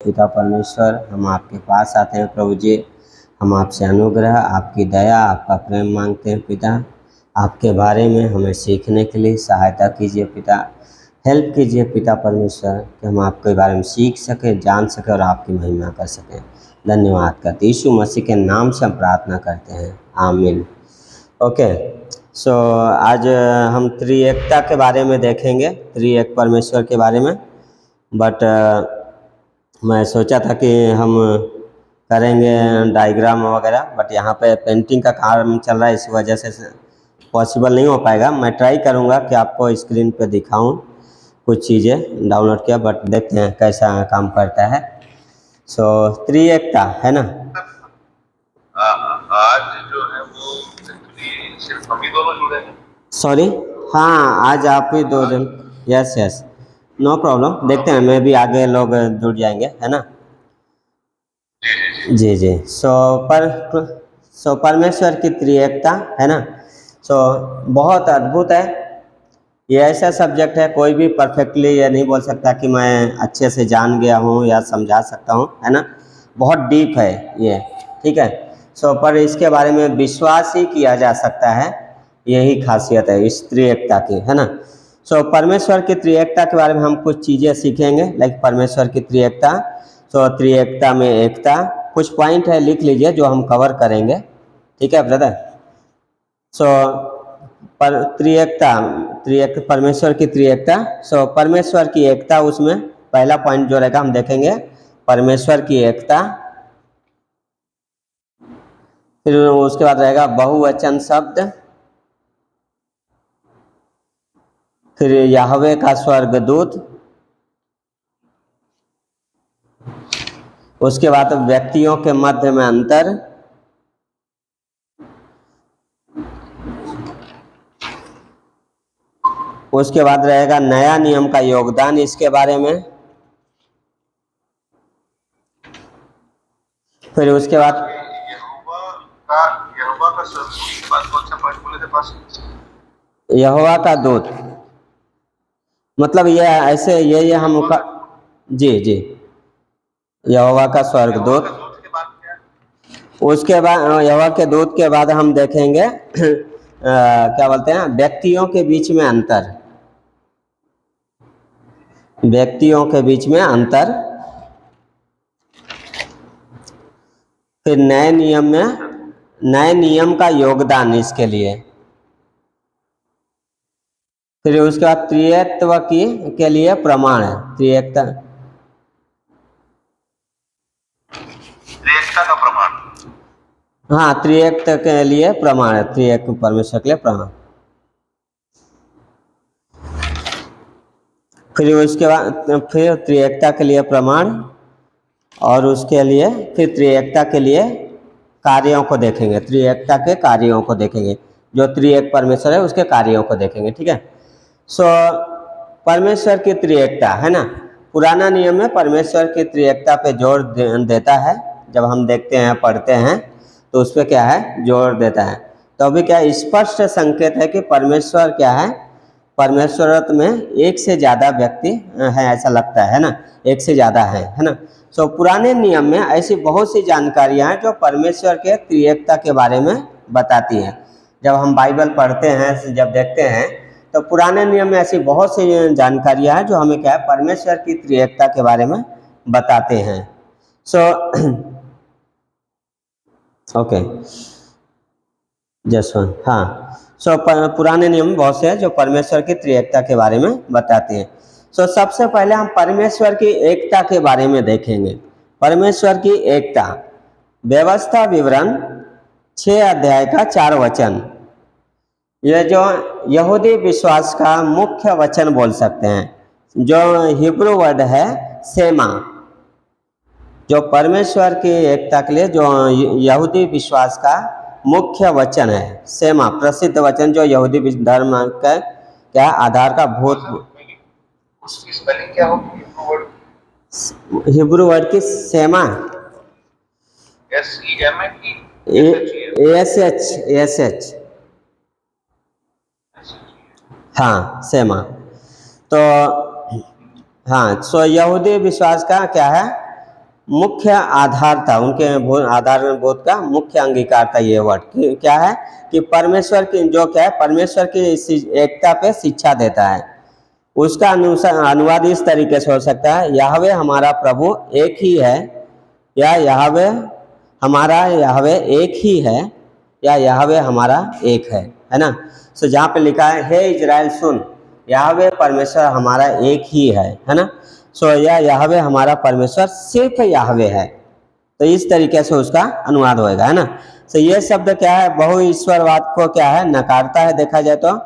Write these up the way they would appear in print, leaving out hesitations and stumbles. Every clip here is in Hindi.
पिता परमेश्वर, हम आपके पास आते हैं प्रभु जी। हम आपसे अनुग्रह, आपकी दया, आपका प्रेम मांगते हैं पिता। आपके बारे में हमें सीखने के लिए सहायता कीजिए पिता। हेल्प कीजिए पिता परमेश्वर कि हम आपके बारे में सीख सकें, जान सकें और आपकी महिमा कर सकें। धन्यवाद करते यीशु मसीह के नाम से हम प्रार्थना करते हैं, आमीन। ओके, सो आज हम त्रिएकता के बारे में देखेंगे, त्रिएक परमेश्वर के बारे में। बट मैं सोचा था कि हम करेंगे डायग्राम वगैरह, बट यहाँ पे पेंटिंग का काम चल रहा है, इस वजह से पॉसिबल नहीं हो पाएगा। मैं ट्राई करूँगा कि आपको स्क्रीन पे दिखाऊं कुछ चीज़ें डाउनलोड किया, बट देखते हैं कैसा काम करता है। सो त्रिएकता है ना। आज जो है वो सिर्फ हम ही दोनों जुड़े हैं। सॉरी, हाँ आज आप ही दो जन। यस यस, नो प्रॉब्लम, देखते हैं, मैं भी आगे लोग जुड़ जाएंगे, है ना। जी जी। सो परमेश्वर की त्रिएकता है ना। सो बहुत अद्भुत है। ये ऐसा सब्जेक्ट है, कोई भी परफेक्टली ये नहीं बोल सकता कि मैं अच्छे से जान गया हूँ या समझा सकता हूँ, है ना। बहुत डीप है ये, ठीक है। सो पर इसके बारे में विश्वास ही किया जा सकता है, यही खासियत है इस त्रिएकता की, है ना। सो परमेश्वर की त्रिएकता के बारे में हम कुछ चीज़ें सीखेंगे, लाइक परमेश्वर की त्रिएकता। सो त्रिएकता में एकता, कुछ पॉइंट है, लिख लीजिए जो हम कवर करेंगे, ठीक है ब्रदर। सो पर त्रिएक परमेश्वर की त्रिएकता। सो परमेश्वर की एकता, उसमें पहला पॉइंट जो रहेगा हम देखेंगे परमेश्वर की एकता। फिर उसके बाद रहेगा बहुवचन शब्द, फिर याहवे का स्वर्गदूत, उसके बाद व्यक्तियों के मध्य में अंतर, उसके बाद रहेगा नया नियम का योगदान इसके बारे में, फिर उसके बाद यहोवा का स्वरूप बात कौन सा पॉइंट बोले थे पास? यहोवा का दूत, मतलब ये ऐसे ये हम जी जी, यहोवा का स्वर्गदूत। दूत के बाद क्या? उसके बाद यहोवा के दूत के बाद हम देखेंगे क्या बोलते हैं, व्यक्तियों के बीच में अंतर, व्यक्तियों के बीच में अंतर। फिर नए नियम में, नए नियम का योगदान इसके लिए। फिर उसके बाद त्रिएकत्व की के लिए प्रमाण है, त्रिएकता का प्रमाण। हाँ, त्रिएकत्व के लिए प्रमाण है, त्रिएक परमेश्वर के लिए प्रमाण। फिर उसके बाद फिर त्रिएकता के लिए प्रमाण, और उसके लिए फिर त्रिएकता के लिए कार्यों को देखेंगे, त्रिएकता के कार्यों को देखेंगे, जो त्रिएक परमेश्वर है उसके कार्यों को देखेंगे, ठीक है। सो परमेश्वर की त्रिएकता है ना, पुराना नियम में परमेश्वर की त्रिएकता पे जोर देता है। जब हम देखते हैं, पढ़ते हैं, तो उस पर क्या है, जोर देता है। तो अभी क्या स्पष्ट संकेत है कि परमेश्वर क्या है, परमेश्वरत्व में एक से ज़्यादा व्यक्ति है, ऐसा लगता है ना, एक से ज़्यादा है ना। सो पुराने नियम में ऐसी बहुत सी जानकारियाँ हैं जो परमेश्वर के त्रिएकता के बारे में बताती हैं। जब हम बाइबल पढ़ते हैं, जब देखते हैं, तो पुराने नियम में ऐसी बहुत सी जानकारियाँ हैं जो हमें क्या है, परमेश्वर की त्रिएकता के बारे में बताते हैं। सो ओके, जसवन, हाँ। सो पुराने नियम बहुत से हैं जो परमेश्वर की त्रिएकता के बारे में बताते हैं। सो सबसे पहले हम परमेश्वर की एकता के बारे में देखेंगे। परमेश्वर की एकता, व्यवस्था विवरण 6 अध्याय का 4 वचन, ये जो यहूदी विश्वास का मुख्य वचन बोल सकते हैं, जो हिब्रू वर्ड है सेमा, जो परमेश्वर की एकता के लिए जो यहूदी विश्वास का मुख्य वचन है, सेमा, प्रसिद्ध वचन जो यहूदी धर्म का क्या आधार का भूत। स्पेलिंग क्या होगी हिब्रू वर्ड की सेमा, एस एच, हाँ सेमा। तो हाँ, सो यहूदी विश्वास का क्या है, मुख्य आधार था, उनके आधारभूत का मुख्य अंगीकार था ये वर्ड। क्या है कि परमेश्वर की जो क्या है, परमेश्वर की एकता पे शिक्षा देता है। उसका अनुवाद इस तरीके से हो सकता है, याहवे हमारा प्रभु एक ही है, या याहवे हमारा याहवे एक ही है, या याहवे हमारा एक है ना। सो जहाँ पे लिखा है हे इजराइल सुन, याहवे परमेश्वर हमारा एक ही है ना। सो या याहवे हमारा परमेश्वर सिर्फ याहवे है, तो इस तरीके से उसका अनुवाद होएगा, है ना। सो ये शब्द क्या है, बहु ईश्वरवाद को क्या है, नकारता है देखा जाए तो,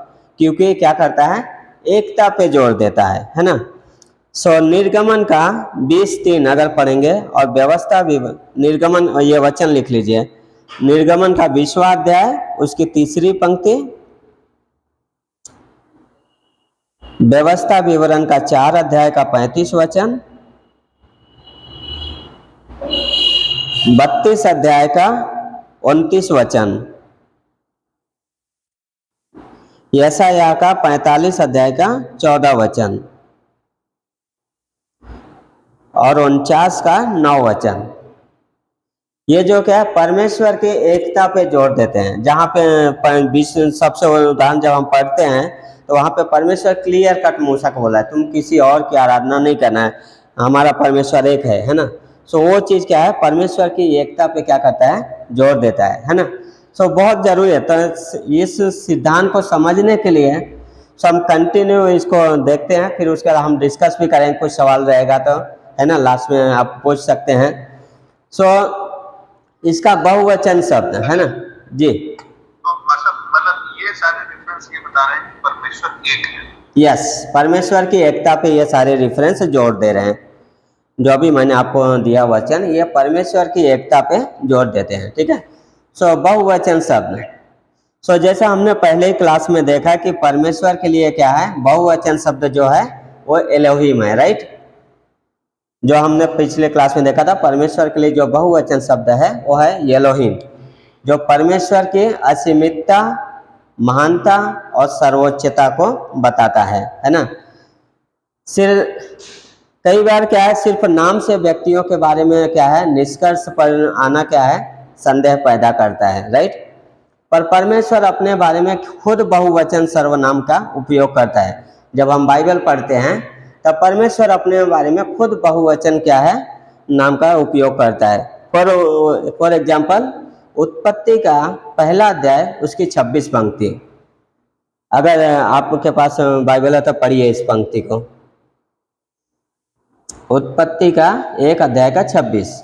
क्योंकि क्या करता है, एकता पे जोर देता है ना। सो निर्गमन का 20:3 अगर पढ़ेंगे और व्यवस्था भी, निर्गमन, ये वचन लिख लीजिए, निर्गमन का 20वां अध्याय उसकी 3री पंक्ति, व्यवस्था विवरण का 4 अध्याय का 35 वचन, 32 अध्याय का 29 वचन, यशायाह का 45 अध्याय का 14 वचन और 49 का 9 वचन। ये जो क्या है, परमेश्वर की एकता पे जोर देते हैं। जहाँ पे सबसे उदाहरण जब हम पढ़ते हैं तो वहाँ पे परमेश्वर क्लियर कट मूसा को बोला है, तुम किसी और की आराधना नहीं करना है, हमारा परमेश्वर एक है ना। सो वो चीज़ क्या है, परमेश्वर की एकता पे क्या करता है, जोर देता है ना। सो बहुत जरूरी है। तो इस सिद्धांत को समझने के लिए हम कंटिन्यू इसको देखते हैं, फिर उसके बाद हम डिस्कस भी करेंगे, कुछ सवाल रहेगा तो, है ना, लास्ट में आप पूछ सकते हैं। सो इसका बहुवचन शब्द है ना जी। तो मतलब ये सारे रेफरेंस ये बता रहे हैं कि परमेश्वर एक है। यस, परमेश्वर की एकता पे ये सारे रेफरेंस जोर दे रहे हैं। जो भी मैंने आपको दिया वचन, ये परमेश्वर की एकता पे जोर देते हैं, ठीक है। सो बहुवचन शब्द, सो जैसा हमने पहले ही क्लास में देखा कि परमेश्वर के लिए क्या है, बहुवचन शब्द जो है वो एलोहिम है, राइट। जो हमने पिछले क्लास में देखा था, परमेश्वर के लिए जो बहुवचन शब्द है वो है एलोहिम, जो परमेश्वर की असीमितता, महानता और सर्वोच्चता को बताता है ना। सिर्फ कई बार क्या है, सिर्फ नाम से व्यक्तियों के बारे में क्या है, निष्कर्ष पर आना क्या है, संदेह पैदा करता है, राइट। पर परमेश्वर अपने बारे में खुद बहुवचन सर्वनाम का उपयोग करता है। जब हम बाइबल पढ़ते हैं तब परमेश्वर अपने बारे में खुद बहुवचन क्या है, नाम का उपयोग करता है। फॉर एग्जाम्पल, उत्पत्ति का 1 अध्याय उसकी 26 पंक्ति, अगर आपके पास बाइबल है तो पढ़िए इस पंक्ति को। उत्पत्ति का 1 अध्याय का 26।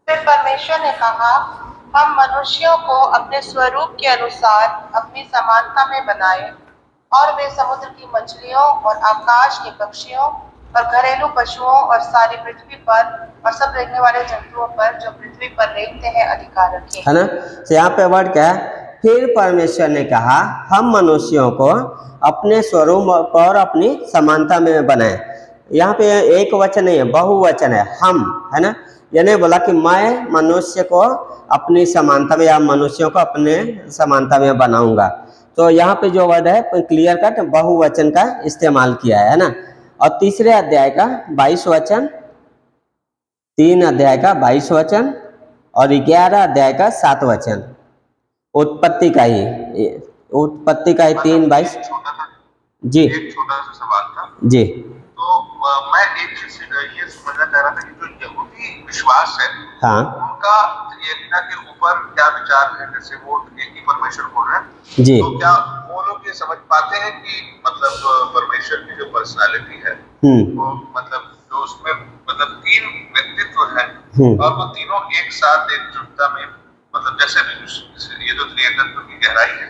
फिर परमेश्वर ने कहा, हम मनुष्यों को अपने स्वरूप के अनुसार अपनी समानता में बनाएं, और वे समुद्र की मछलियों और आकाश के पक्षियों और घरेलू पशुओं और सारी पृथ्वी पर और सब रेंगने वाले जंतुओं पर जो पृथ्वी पर रेंगते हैं अधिकार रखें, है ना। तो यहाँ पे वर्ड क्या है, फिर परमेश्वर ने कहा हम मनुष्यों को अपने स्वरूप और अपनी समानता में बनाए। यहाँ पे एक वचन नहीं है, बहुवचन है, हम, है ना। ये नहीं बोला कि मैं मनुष्य को अपनी समानता में या मनुष्यों को अपने समानता में बनाऊंगा। तो यहाँ पे जो वर्ड है क्लियर कट बहुवचन का इस्तेमाल किया है ना। और 3 अध्याय का 22 वचन, 3 अध्याय का 22 वचन और 11 अध्याय का 7 वचन, उत्पत्ति का ही 3:22 जी। एक छोटा सा सवाल था जी। तो मैं एक चीज ये समझना चाह रहा था कि जो यहूदी विश्वास है, हाँ, उनका त्रिएकता के ऊपर क्या विचार है? जैसे वो एक ही परमेश्वर बोल रहे हैं, जी। तो क्या वो लोग ये समझ पाते हैं कि मतलब परमेश्वर की जो पर्सनालिटी है वो मतलब जो उसमें मतलब 3 व्यक्तित्व है और वो तीनों एक साथ एकजुटता में, मतलब जैसे ये जो त्रिएकत्व की गहराई है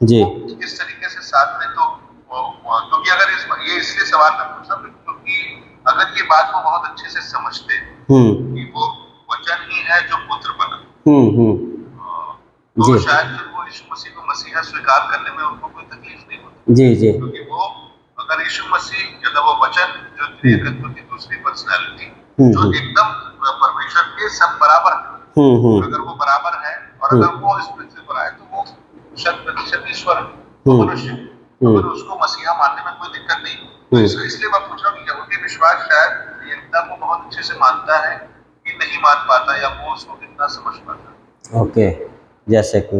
जी, इस तरीके से साथ में, तो क्योंकि अगर ये इसलिए सवाल मैं पूछ रहा हूँ क्योंकि अगर ये बात को बहुत अच्छे से समझते हैं कि वो वचन ही है जो पुत्र बना, तो शायद फिर वो यीशु मसीह को मसीहा स्वीकार करने में उनको कोई तकलीफ नहीं होती। जी जी। क्योंकि वो अगर यीशु मसीह या वो वचन जो त्रिएकत्व की दूसरी पर्सनालिटी जो एकदम परमेश्वर के सब बराबर है, अगर वो बराबर है और अगर वो इस पृथ्वी पर आए 100% ईश्वर है वो मनुष्य है, तो फिर उसको मसीहा मानने में कोई दिक्कत नहीं। तो इसलिए मैं पूछ रहा हूँ कि यहूदी विश्वास शायद त्रिएकता को बहुत अच्छे से मानता है कि नहीं मान पाता, या वो उसको कितना समझ पाता है। ओके, जैसे कि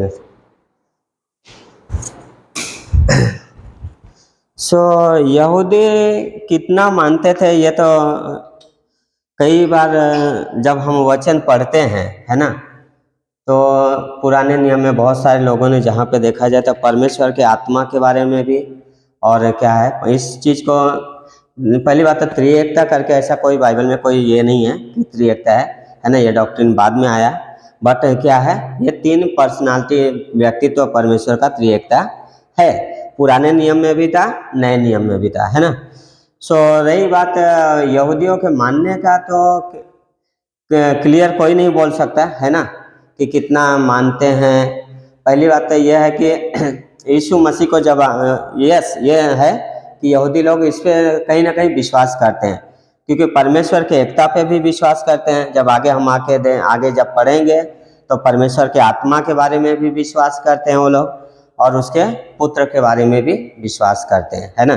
यहूदी कितना मानते थे ये तो कई बार जब हम वचन पढ़ते हैं, है ना, तो पुराने नियम में बहुत सारे लोगों ने जहाँ पे देखा जाए तो परमेश्वर के आत्मा के बारे में भी, और क्या है इस चीज़ को, पहली बात तो त्रिएकता करके ऐसा कोई बाइबल में कोई ये नहीं है कि त्रिएकता है ना, ये डॉक्ट्रिन बाद में आया। बट क्या है, ये तीन पर्सनालिटी व्यक्तित्व परमेश्वर का त्रिएकता है, पुराने नियम में भी था, नए नियम में भी था, है ना। रही बात यहूदियों के मानने का, तो क्लियर कोई नहीं बोल सकता, है ना, कि कितना मानते हैं। पहली बात तो यह है कि यीशु मसीह को जब यस ये है कि यहूदी लोग इस पे कहीं ना कहीं विश्वास करते हैं, क्योंकि परमेश्वर के एकता पे भी विश्वास करते हैं। जब आगे हम आगे जब पढ़ेंगे तो परमेश्वर के आत्मा के बारे में भी विश्वास करते हैं वो लोग, और उसके पुत्र के बारे में भी विश्वास करते हैं, है ना।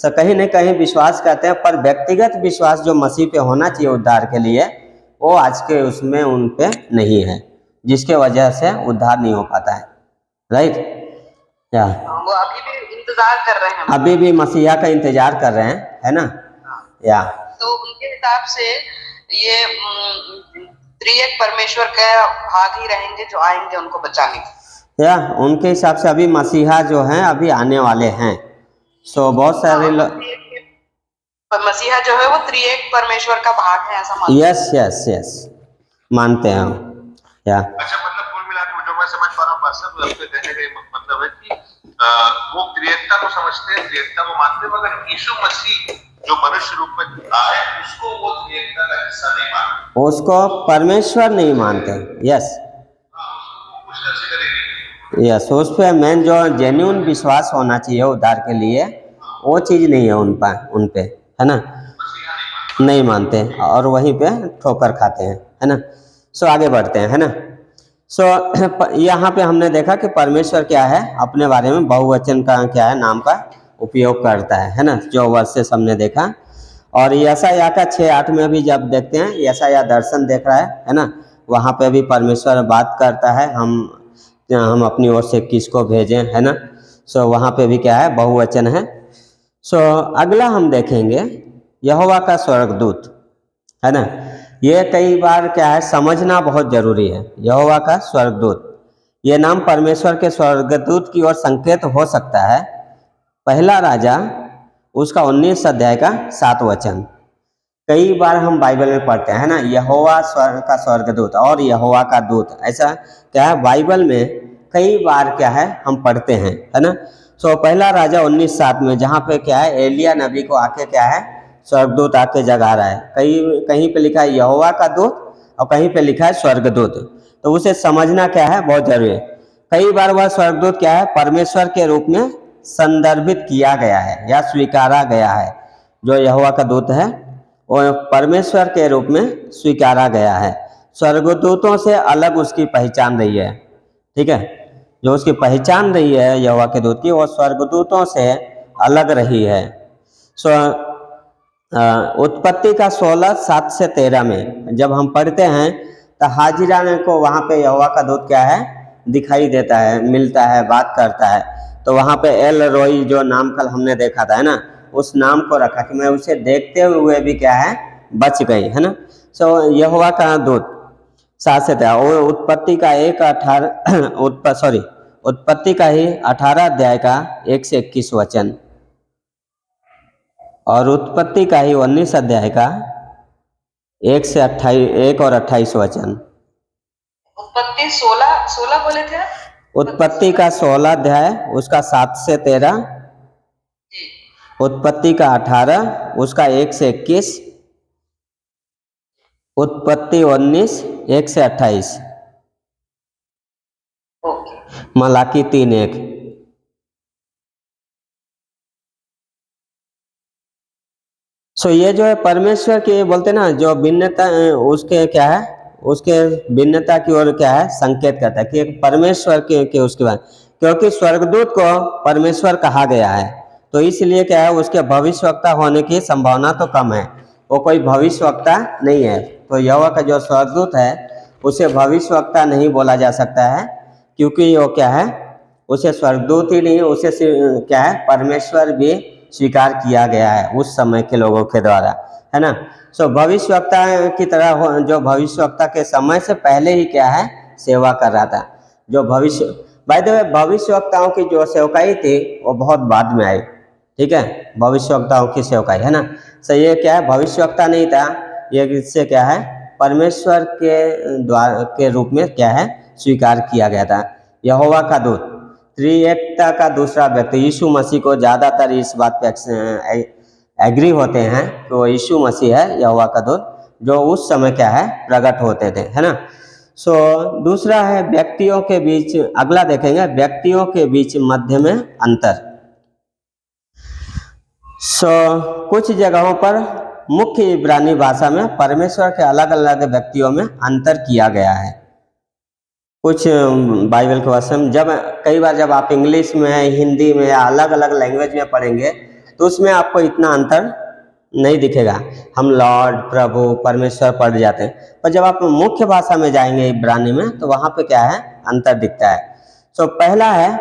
कहीं न कहीं विश्वास करते हैं, पर व्यक्तिगत विश्वास जो मसीह पे होना चाहिए उद्धार के लिए, वो आज के उसमें उन पे नहीं है, जिसके वजह से उद्धार नहीं हो पाता है। राइट, क्या वो अभी भी इंतजार कर रहे हैं, अभी भी मसीहा का इंतजार कर रहे हैं, है ना। या तो उनके हिसाब से ये त्रिएक परमेश्वर का भाग ही रहेंगे जो आएंगे उनको बचाने के। या उनके हिसाब से अभी मसीहा जो हैं अभी आने वाले हैं। बहुत सारे मसीहा जो है वो त्रिएक परमेश्वर का भाग है, ऐसा मानते हैं। यस यस यस मानते हैं हम। या अच्छा, मतलब कुल मिला के जो मैं समझ पा रहा हूँ पास्टर, आपके कहने का मतलब है कि वो त्रिएकता को समझते हैं, त्रिएकता को मानते हैं, मगर यीशु मसीह जो मनुष्य रूप में आए उसको वो त्रिएकता का हिस्सा नहीं मानते, उसको परमेश्वर नहीं मानते। यस उसको कुछ तरह से करेंगे। यस, उस पर मेन जो जेन्युइन विश्वास होना चाहिए उद्धार के लिए, वो चीज़ नहीं है उन पे, है ना, नहीं मानते, और वहीं पे ठोकर खाते हैं, है ना। आगे बढ़ते हैं, है ना। यहाँ पे हमने देखा कि परमेश्वर क्या है, अपने बारे में बहुवचन का क्या है, नाम का उपयोग करता है ना, जो वर्सेस हमने देखा। और यशायाह का 6:8 में भी जब देखते हैं, यशायाह दर्शन देख रहा है ना, वहाँ पे भी परमेश्वर बात करता है, हम अपनी ओर से किसको भेजें, है ना। वहाँ पे भी क्या है, बहुवचन है। अगला हम देखेंगे यहोवा का स्वर्गदूत, है ना। ये कई बार क्या है समझना बहुत जरूरी है। यहोवा का स्वर्गदूत, ये नाम परमेश्वर के स्वर्गदूत की ओर संकेत हो सकता है। पहला राजा उसका 19 अध्याय का 7 वचन, कई बार हम बाइबल में पढ़ते हैं ना, यहोवा का स्वर्गदूत और यहोवा का दूत, ऐसा क्या है बाइबल में कई बार क्या है हम पढ़ते हैं, है ना। पहला राजा 19:7 में जहाँ पे क्या है एलिया नबी को आके क्या है स्वर्गदूत आके जगा रहा है, कहीं पे लिखा है यहोवा का दूत और कहीं पे लिखा है स्वर्गदूत, तो उसे समझना क्या है बहुत जरूरी है। कई बार वह स्वर्गदूत क्या है परमेश्वर के रूप में संदर्भित किया गया है या स्वीकारा गया है। जो यहोवा का दूत है वो परमेश्वर के रूप में स्वीकारा गया है। स्वर्गदूतों से अलग उसकी पहचान रही है, ठीक है, जो उसकी पहचान रही है यहोवा के दूत की, वो स्वर्गदूतों से अलग रही है। उत्पत्ति का 16:7 से 13 में जब हम पढ़ते हैं तो हाजिरा को वहाँ पे यहोवा का दूत क्या है दिखाई देता है, मिलता है, बात करता है। तो वहाँ पे एल रोई जो नाम कल हमने देखा था, है ना, उस नाम को रखा कि मैं उसे देखते हुए भी क्या है बच गई, है ना। यहोवा का दूत 7 से 13, वो उत्पत्ति का 1:18 उत्पत्ति का ही 18 अध्याय का 1 से 21 वचन, और उत्पत्ति का ही 19 अध्याय का 1 और 28 वचन। उत्पत्ति 16 बोले थे, उत्पत्ति का 16 अध्याय उसका 7 से 13, उत्पत्ति का 18 उसका 1 से 21, उत्पत्ति 19 1 से 28, मलाकी 3:1। ये जो है परमेश्वर के बोलते ना जो भिन्नता उसके क्या है उसके भिन्नता की ओर क्या है संकेत करता है कि एक परमेश्वर के उसके बाद, क्योंकि स्वर्गदूत को परमेश्वर कहा गया है तो इसलिए क्या है उसके भविष्यवक्ता होने की संभावना तो कम है, वो कोई भविष्यवक्ता नहीं है। तो यहोवा का जो स्वर्गदूत है उसे भविष्यवक्ता नहीं बोला जा सकता है, क्योंकि वो क्या है उसे स्वर्गदूत ही नहीं, उसे क्या है परमेश्वर भी स्वीकार किया गया है उस समय के लोगों के द्वारा, है ना। सो भविष्यवक्ता की तरह जो भविष्यवक्ता के समय से पहले ही क्या है सेवा कर रहा था। जो भविष्य बाय द वे भविष्यवक्ताओं की जो सेवकाई थी वो बहुत बाद में आई, ठीक है, भविष्यवक्ताओं की सेवकाई, है ना। सो ये क्या है भविष्यवक्ता नहीं था, ये इससे क्या है परमेश्वर के द्वारा के रूप में क्या है स्वीकार किया गया था। यहोवा का दूत त्रिएकता का दूसरा व्यक्ति यीशु मसीह को ज़्यादातर इस बात पे एग्री होते हैं तो यीशु मसीह है यहोवा का दूत जो उस समय क्या है प्रकट होते थे, है ना। सो दूसरा है व्यक्तियों के बीच, अगला देखेंगे व्यक्तियों के बीच मध्य में अंतर। सो कुछ जगहों पर मुख्य इब्रानी भाषा में परमेश्वर के अलग अलग व्यक्तियों में अंतर किया गया है। कुछ बाइबल के वर्षन जब कई बार जब आप इंग्लिश में हिंदी में या अलग अलग लैंग्वेज में पढ़ेंगे तो उसमें आपको इतना अंतर नहीं दिखेगा। हम लॉर्ड प्रभु परमेश्वर पढ़ जाते हैं, पर जब आप मुख्य भाषा में जाएंगे इब्रानी में तो वहाँ पे क्या है अंतर दिखता है। सो पहला है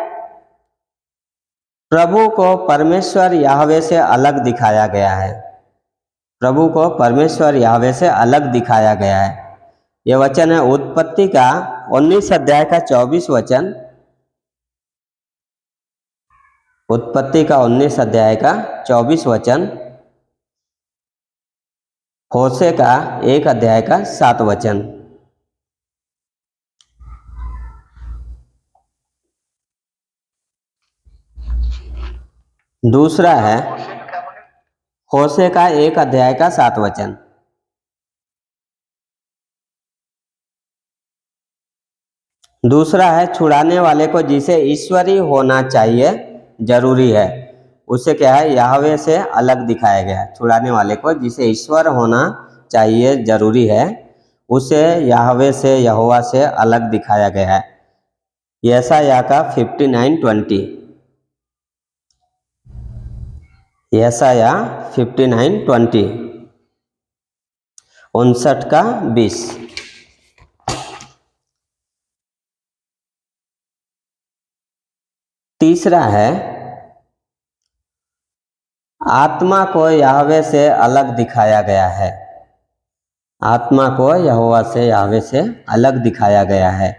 प्रभु को परमेश्वर याहवे से अलग दिखाया गया है। प्रभु को परमेश्वर याहवे से अलग दिखाया गया है। यह वचन है उत्पत्ति का 19 अध्याय का 24 वचन, उत्पत्ति का 19 अध्याय का 24 वचन, होशे का 1 अध्याय का 7 वचन। दूसरा है होशे का 1 अध्याय का 7 वचन। दूसरा है छुड़ाने वाले को जिसे ईश्वरी होना चाहिए जरूरी है, उसे क्या है याहवे से अलग दिखाया गया है। छुड़ाने वाले को जिसे ईश्वर होना चाहिए जरूरी है उसे याहवे से यहोवा से अलग दिखाया गया है। यशायाह का 59:20, यशायाह 59:20, 59 का 20। तीसरा है आत्मा को याहवे से अलग दिखाया गया है। आत्मा को यहोवा से याहवे से अलग दिखाया गया है।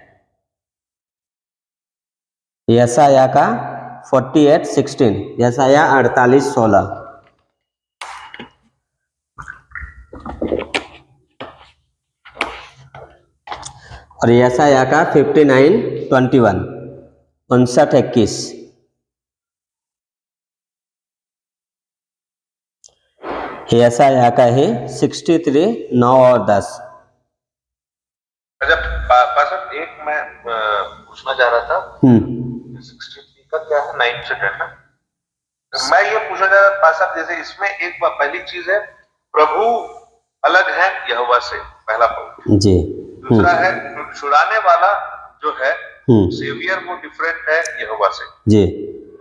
यशायाह का 48:16, यशायाह 48:16 और यशायाह का 59:21, 59:21। यशायाह का ही 63:9 और 10। अच्छा पासर एक मैं पूछना चाह रहा था 63 का क्या है 9 से 10 ना, मैं ये पूछना चाह रहा था पासर जैसे इसमें एक पहली चीज है प्रभु अलग है यहोवा से, पहला पॉइंट जी। दूसरा है छुड़ाने वाला जो है सेवियर वो डिफरेंट है यहोवा से जी,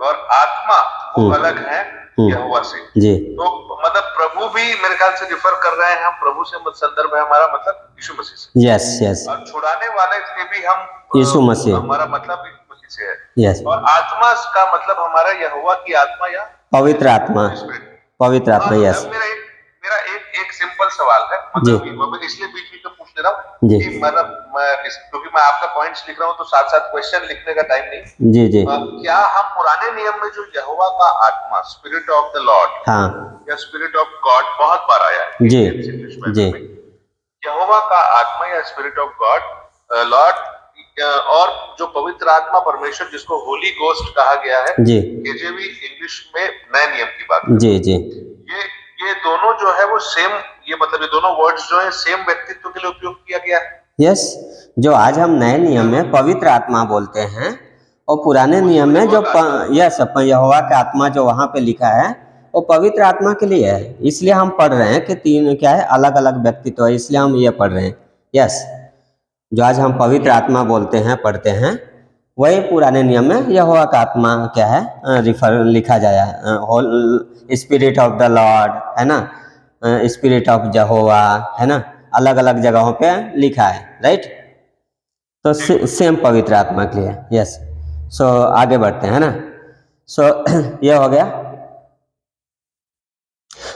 और आत्मा वो अलग है यहोवा से जी। तो मतलब प्रभु भी मेरे ख्याल से डिफर कर रहे हैं, हम प्रभु से संदर्भ है हमारा मतलब यीशु मसीह से। Yes yes. और छुड़ाने वाले से भी हम यीशु मसीह, हमारा मतलब यीशु मसीह से है। यस। और आत्मा का मतलब हमारा यहोवा की आत्मा या पवित्र आत्मा, पवित्र आत्मा। यस। मेरा एक सिंपल सवाल है, मतलब इसलिए बीच बीच में पूछ ले रहा हूँ कि मतलब क्योंकि मैं आपका पॉइंट्स लिख रहा हूँ तो साथ साथ क्वेश्चन लिखने का टाइम नहीं जी जी। क्या हम पुराने नियम में जो यहोवा का आत्मा स्पिरिट ऑफ द लॉर्ड, हाँ, या स्पिरिट ऑफ गॉड बहुत बार आया है जी जी, यहोवा का आत्मा या स्पिरिट ऑफ गॉड लॉर्ड और जो पवित्र आत्मा परमेश्वर जिसको होली गोस्ट कहा गया है जी, केजेवी इंग्लिश में नए नियम की बात जी जी, ये दोनों जो है वो सेम, ये मतलब ये दोनों वर्ड्स जो है सेम व्यक्तित्व के लिए उपयोग किया गया है। यस। जो आज हम नए नियम में पवित्र आत्मा बोलते हैं और पुराने नियम में जो यस यहोवा का आत्मा जो वहाँ पे लिखा है वो पवित्र आत्मा के लिए है। इसलिए हम पढ़ रहे हैं कि तीन क्या है अलग अलग व्यक्तित्व है, इसलिए हम ये पढ़ रहे हैं। यस। जो आज हम पवित्र आत्मा बोलते हैं, पढ़ते हैं, वही पुराने नियम में यहोवा का आत्मा क्या है लिखा जाया है, whole spirit of the Lord है ना, स्पिरिट ऑफ यहोवा है ना, अलग अलग जगहों पे लिखा है, राइट। तो सेम पवित्र आत्मा के लिए, यस। सो आगे बढ़ते हैं ना। सो ये हो गया।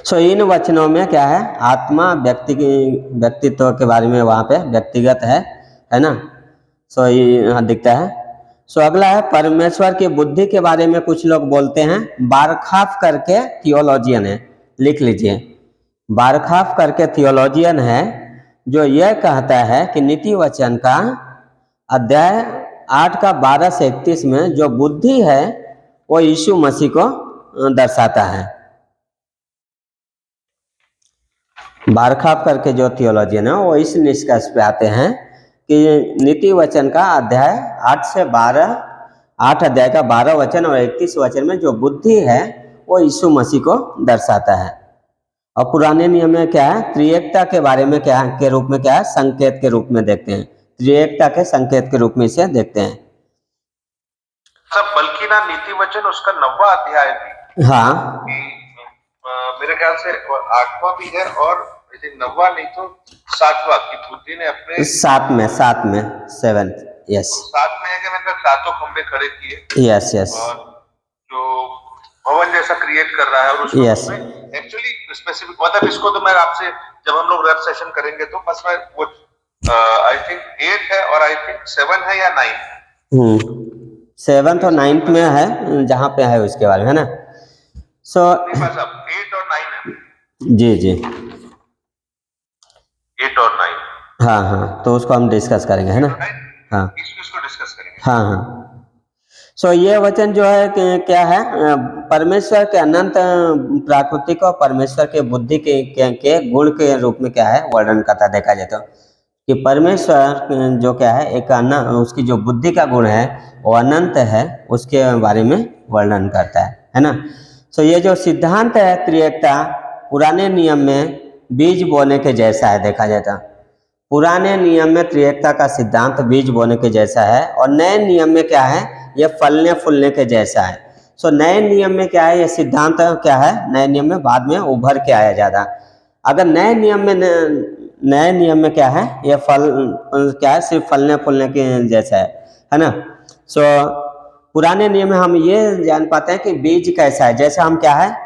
सो इन वचनों में क्या है, आत्मा व्यक्तित्व के बारे में वहाँ पे व्यक्तिगत है ना। सो ये यहाँ दिखता है। सो अगला है परमेश्वर की बुद्धि के बारे में कुछ लोग बोलते हैं। बारखाफ करके थियोलॉजियन है, लिख लीजिए। बारखाफ करके थियोलॉजियन है जो यह कहता है कि नीति वचन का अध्याय 8 का 12 से 31 में जो बुद्धि है वो यीशु मसीह को दर्शाता है। बारखाफ करके जो थियोलॉजियन है वो इस निष्कर्ष पे आते हैं कि नीति वचन का अध्याय 8 अध्याय का 12 वचन और 31 वचन में जो बुद्धि है वो यीशु मसीह को दर्शाता है। और पुराने नियम में क्या है, त्रिएकता के बारे में क्या है, के रूप में क्या है, संकेत के रूप में देखते हैं, त्रिएकता के संकेत के रूप में इसे देखते हैं। सब बल्कि ना नीति वचन उसका 9वां अध्याय भी, हाँ मेरे ख्याल से 8वां भी है और 9वां नहीं तो 7वां की बुद्धि ने अपने 7 में 7, यस 7 में है कि मैंने सातों खंबे खड़े किए, यस यस, और जो भवन जैसा क्रिएट कर रहा है और उसमें Yes. एक्चुअली स्पेसिफिक मतलब इसको तो मैं आपसे जब हम लोग वेब सेशन करेंगे तो बस मैं वो आई थिंक 8 है और आई थिंक 7 है या 9, 7 और 9 में है जहाँ पे है उसके बारे में, है ना। सो 8 और 9 है, जी 8 और 9, हाँ, तो उसको हम डिस्कस करेंगे, है ना। हाँ इसको डिस्कस करेंगे। हाँ। सो ये वचन जो है क्या है, परमेश्वर के अनंत प्राकृतिक और परमेश्वर के बुद्धि के गुण के रूप में क्या है वर्णन करता देखा जाए तो, कि परमेश्वर जो क्या है एक उसकी जो बुद्धि का गुण है वो अनंत है, उसके बारे में वर्णन करता है ना। सो ये जो सिद्धांत है त्रिएकता पुराने नियम में बीज बोने के जैसा है देखा जाए तो। पुराने नियम में त्रिएकता का सिद्धांत बीज बोने के जैसा है और नए नियम में क्या है, ये फलने फूलने के जैसा है। सो नए नियम में क्या है, ये सिद्धांत क्या है, नए नियम में बाद में उभर के आया ज़्यादा। अगर नए नियम में क्या है, ये फल क्या है, सिर्फ फलने फूलने के जैसा है ना। सो पुराने नियम में हम ये जान पाते हैं कि बीज कैसा है, जैसा हम क्या है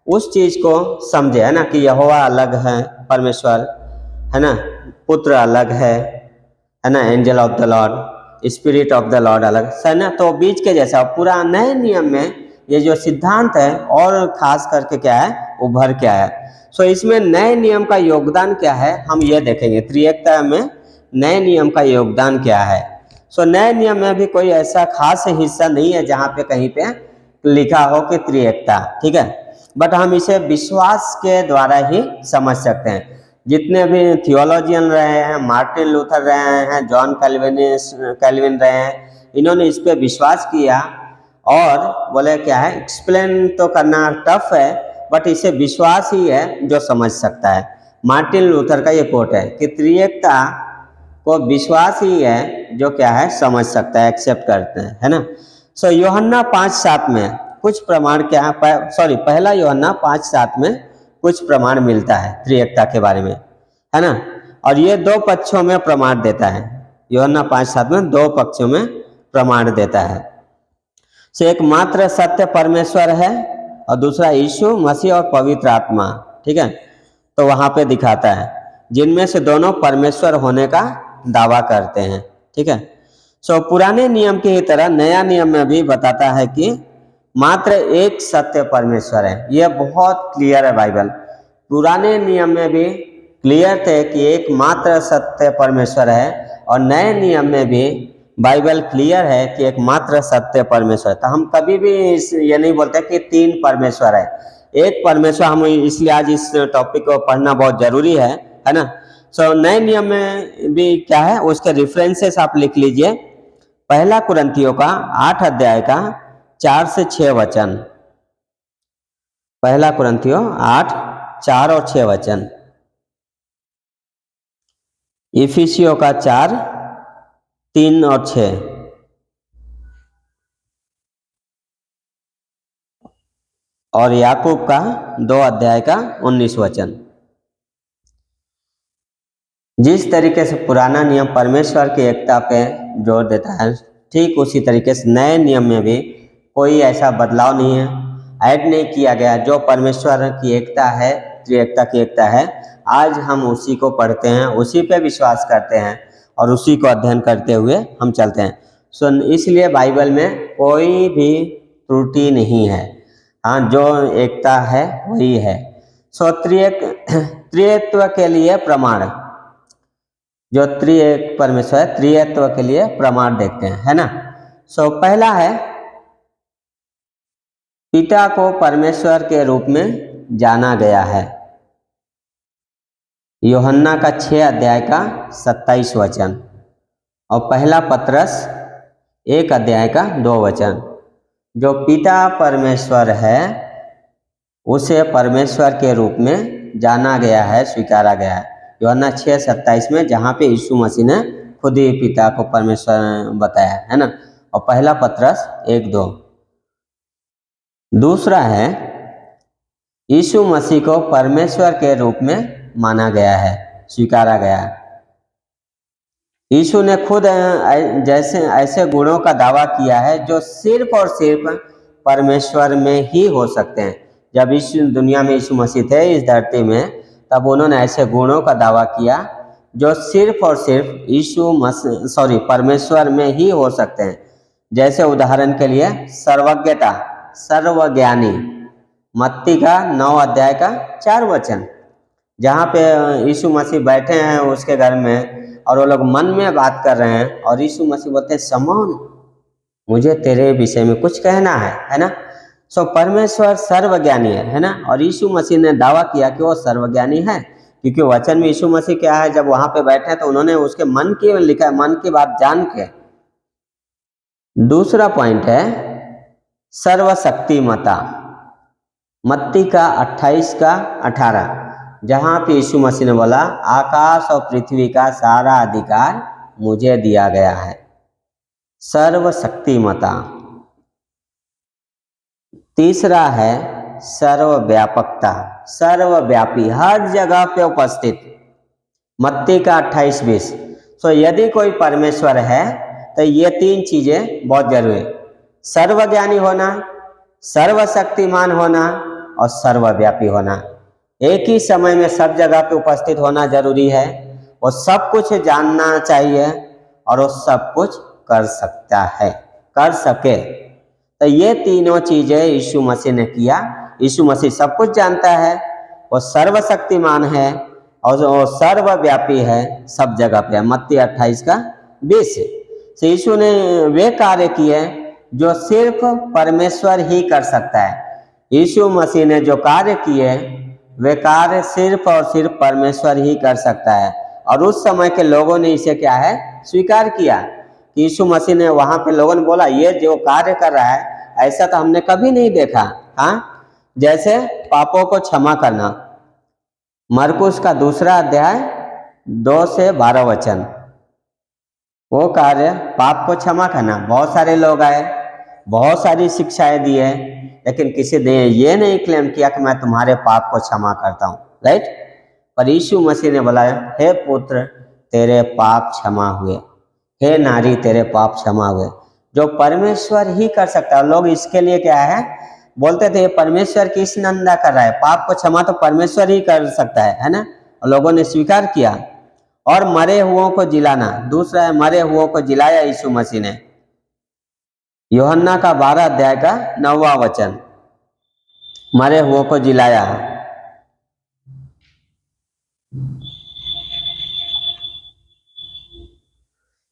उस चीज़ को समझे, है ना, कि यहोवा अलग है परमेश्वर, है ना, पुत्र अलग है ना, angel of the Lord, spirit of the Lord अलग है ना। तो बीज के जैसा पूरा नए नियम में ये जो सिद्धांत है और खास करके क्या है उभर के आया। सो इसमें नए नियम का योगदान क्या है हम ये देखेंगे, त्रिएकता में नए नियम का योगदान क्या है। सो नए नियम में भी कोई ऐसा खास हिस्सा नहीं है जहाँ पे कहीं पे लिखा हो कि त्रिएकता, ठीक है, बट हम इसे विश्वास के द्वारा ही समझ सकते हैं। जितने भी थियोलॉजियन रहे हैं, मार्टिन लूथर रहे हैं, जॉन कैल्विन रहे हैं, इन्होंने इस पे विश्वास किया और बोले क्या है, एक्सप्लेन तो करना टफ है बट इसे विश्वास ही है जो समझ सकता है। मार्टिन लूथर का ये कोट है कि त्रिएकता को विश्वास ही है जो क्या है समझ सकता है, एक्सेप्ट करते हैं, है ना। सो यूहन्ना 5:7 में कुछ प्रमाण क्या है, पहला यूहन्ना 5:7 में कुछ प्रमाण मिलता है त्रिएकता के बारे में, है ना। और ये दो पक्षों में प्रमाण देता है, यूहन्ना 5:7 में दो पक्षों में प्रमाण देता है। सो एक मात्र सत्य परमेश्वर है और दूसरा यीशु मसीह और पवित्र आत्मा, ठीक है, तो वहाँ पे दिखाता है जिनमें से दोनों परमेश्वर होने का दावा करते हैं, ठीक है। सो पुराने नियम की ही तरह नया नियम में भी बताता है कि मात्र एक सत्य परमेश्वर है। यह बहुत क्लियर है, बाइबल पुराने नियम में भी क्लियर थे कि एक मात्र सत्य परमेश्वर है और नए नियम में भी बाइबल क्लियर है कि एक मात्र सत्य परमेश्वर है। तो हम कभी भी ये नहीं बोलते कि तीन परमेश्वर है, एक परमेश्वर। हम इसलिए आज इस टॉपिक को पढ़ना बहुत जरूरी है ना। सो नए नियम में भी क्या है उसके रेफरेंसेस आप लिख लीजिए। पहला कुरिन्थियों का 8 अध्याय का 4 से 6 वचन, पहला कुरिन्थियों 8, 4 और 6 वचन, इफिसियों का 4, 3 और 6। और याकूब का 2 अध्याय का 19 वचन। जिस तरीके से पुराना नियम परमेश्वर की एकता पे जोर देता है, ठीक उसी तरीके से नए नियम में भी कोई ऐसा बदलाव नहीं है, ऐड नहीं किया गया। जो परमेश्वर की एकता है, त्रिएकता की एकता है, आज हम उसी को पढ़ते हैं, उसी पे विश्वास करते हैं और उसी को अध्ययन करते हुए हम चलते हैं। सो इसलिए बाइबल में कोई भी त्रुटि नहीं है। हाँ, जो एकता है वही है। सो त्रिएकत्व के लिए प्रमाण, जो त्रिएक परमेश्वर है, त्रिएकत्व के लिए प्रमाण देखते हैं, है ना। सो पहला है, पिता को परमेश्वर के रूप में जाना गया है। यूहन्ना का 6 अध्याय का 27 वचन और पहला पत्रस 1 अध्याय का 2 वचन। जो पिता परमेश्वर है उसे परमेश्वर के रूप में जाना गया है, स्वीकारा गया है। यूहन्ना 6:27 में, जहाँ पे यीशु मसीह ने खुद ही पिता को परमेश्वर बताया है ना। और पहला पत्रस 1:2। दूसरा है, यीशु मसीह को परमेश्वर के रूप में माना गया है, स्वीकारा गया है। यीशु ने खुद जैसे ऐसे गुणों का दावा किया है जो सिर्फ और सिर्फ परमेश्वर में ही हो सकते हैं। जब दुनिया में यीशु मसीह थे इस धरती में, तब उन्होंने ऐसे गुणों का दावा किया जो सिर्फ और सिर्फ परमेश्वर में ही हो सकते हैं। जैसे उदाहरण के लिए सर्वज्ञता, सर्वज्ञानी, मत्ती का 9 अध्याय का 4 वचन, जहाँ पे यीशु मसीह बैठे हैं उसके घर में और वो लोग मन में बात कर रहे हैं और यीशु मसीह बोलते हैं, शमौन, मुझे तेरे विषय में कुछ कहना है ना। सो परमेश्वर सर्वज्ञानी है ना। और यीशु मसीह ने दावा किया कि वो सर्वज्ञानी है, क्योंकि वचन में यीशु मसीह क्या है, जब वहाँ पे बैठे हैं तो उन्होंने उसके मन की लिखा है, मन की बात जान के। दूसरा पॉइंट है सर्वशक्तिमता, मत्ती का 28 का 18, जहाँ पे यीशु मसीह ने बोला, आकाश और पृथ्वी का सारा अधिकार मुझे दिया गया है। सर्वशक्तिमता। तीसरा है सर्वव्यापकता, सर्वव्यापी, हर जगह पे उपस्थित, मत्ती का 28:20। सो यदि कोई परमेश्वर है तो ये 3 चीजें बहुत जरूरी है, सर्वज्ञानी होना, सर्वशक्तिमान होना और सर्वव्यापी होना। एक ही समय में सब जगह पे उपस्थित होना जरूरी है। वो सब कुछ जानना चाहिए और वो सब कुछ कर सकता है, कर सके। तो ये तीनों चीजें यीशु मसीह ने किया। यीशु मसीह सब कुछ जानता है, वो सर्वशक्तिमान है और वो सर्वव्यापी है, सब जगह पे। मत्ती 28 का 20। तो यीशु ने वे कार्य किए जो सिर्फ परमेश्वर ही कर सकता है। यीशु मसीह ने जो कार्य किए वे कार्य सिर्फ और सिर्फ परमेश्वर ही कर सकता है। और उस समय के लोगों ने इसे क्या है, स्वीकार किया। कि यीशु मसीह ने, वहां पे लोगों ने बोला, ये जो कार्य कर रहा है ऐसा तो हमने कभी नहीं देखा। हाँ, जैसे पापों को क्षमा करना, मरकुस का 2 अध्याय 2 से 12 वचन, वो कार्य, पाप को क्षमा करना। बहुत सारे लोग आए, बहुत सारी शिक्षाएं दी है, लेकिन किसी ने ये नहीं क्लेम किया कि मैं तुम्हारे पाप को क्षमा करता हूँ, राइट। पर यीशु मसीह ने बोला, हे पुत्र, तेरे पाप क्षमा हुए, हे नारी, तेरे पाप क्षमा हुए। जो परमेश्वर ही कर सकता है। लोग इसके लिए क्या है, बोलते थे परमेश्वर की इस निंदा कर रहा है, पाप को क्षमा तो परमेश्वर ही कर सकता है ना। और लोगों ने स्वीकार किया। और मरे हुओं को जिलाना, दूसरा है मरे हुओं को जिलाया यीशु मसीह ने। यूहन्ना का 12 अध्याय का 9वां वचन, मरे हुओं को जिलाया।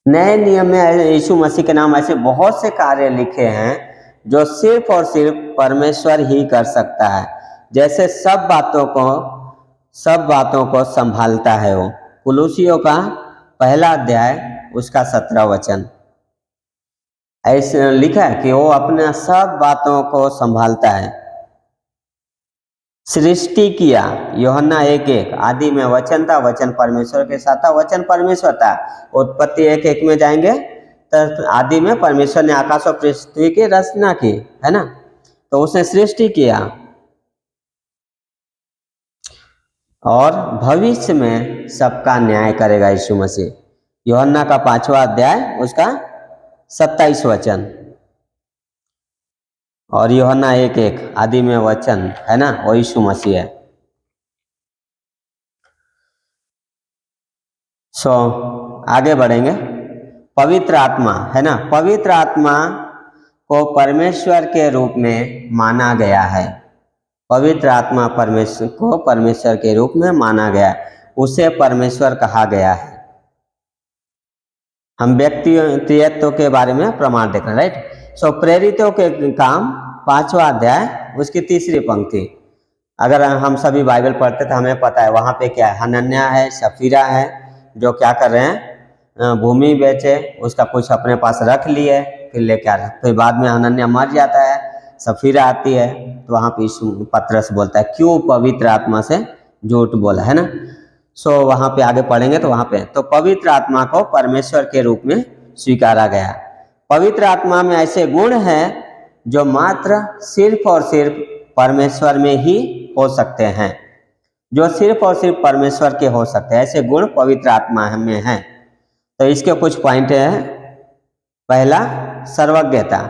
नए नियम में यीशु मसीह के नाम ऐसे बहुत से कार्य लिखे हैं जो सिर्फ और सिर्फ परमेश्वर ही कर सकता है। जैसे सब बातों को संभालता है वो। कुलुसियों का 1 अध्याय उसका 17 वचन, ऐसे लिखा है कि वो अपने सब बातों को संभालता है। सृष्टि किया। यूहन्ना 1:1 आदि में वचन था, वचन परमेश्वर के साथ था, वचन परमेश्वर था। उत्पत्ति 1:1 में जाएंगे तो आदि में परमेश्वर ने आकाश और पृथ्वी की रचना की, है ना। तो उसने सृष्टि किया और भविष्य में सबका न्याय करेगा यीशु मसीह। यूहन्ना का 5वां अध्याय उसका 27 वचन। और यूहन्ना 1:1 आदि में वचन, है ना, वो यीशु मसीह है। आगे बढ़ेंगे। पवित्र आत्मा, है ना, पवित्र आत्मा को परमेश्वर के रूप में माना गया है। पवित्र आत्मा परमेश्वर को परमेश्वर के रूप में माना गया है, उसे परमेश्वर कहा गया है। हम व्यक्तित्व के बारे में प्रमाण देख रहे हैं, राइट। प्रेरितों के काम 5वां अध्याय उसकी 3री पंक्ति। अगर हम सभी बाइबल पढ़ते तो हमें पता है वहाँ पे क्या है, हनन्याह है, सफीरा है, जो क्या कर रहे हैं, भूमि बेचे, उसका कुछ अपने पास रख लिए, फिर लेके आ रहे। फिर बाद में हनन्याह मर जाता है, सफीरा आती है, तो वहाँ पे यीशु पतरस बोलता है क्यों पवित्र आत्मा से झूठ बोला, है ना। वहाँ पे आगे पढ़ेंगे तो वहाँ पे तो पवित्र आत्मा को परमेश्वर के रूप में स्वीकारा गया। पवित्र आत्मा में ऐसे गुण हैं जो मात्र सिर्फ और सिर्फ परमेश्वर में ही हो सकते हैं, जो सिर्फ और सिर्फ परमेश्वर के हो सकते हैं, ऐसे गुण पवित्र आत्मा में हैं। तो इसके कुछ पॉइंट हैं। पहला, सर्वज्ञता।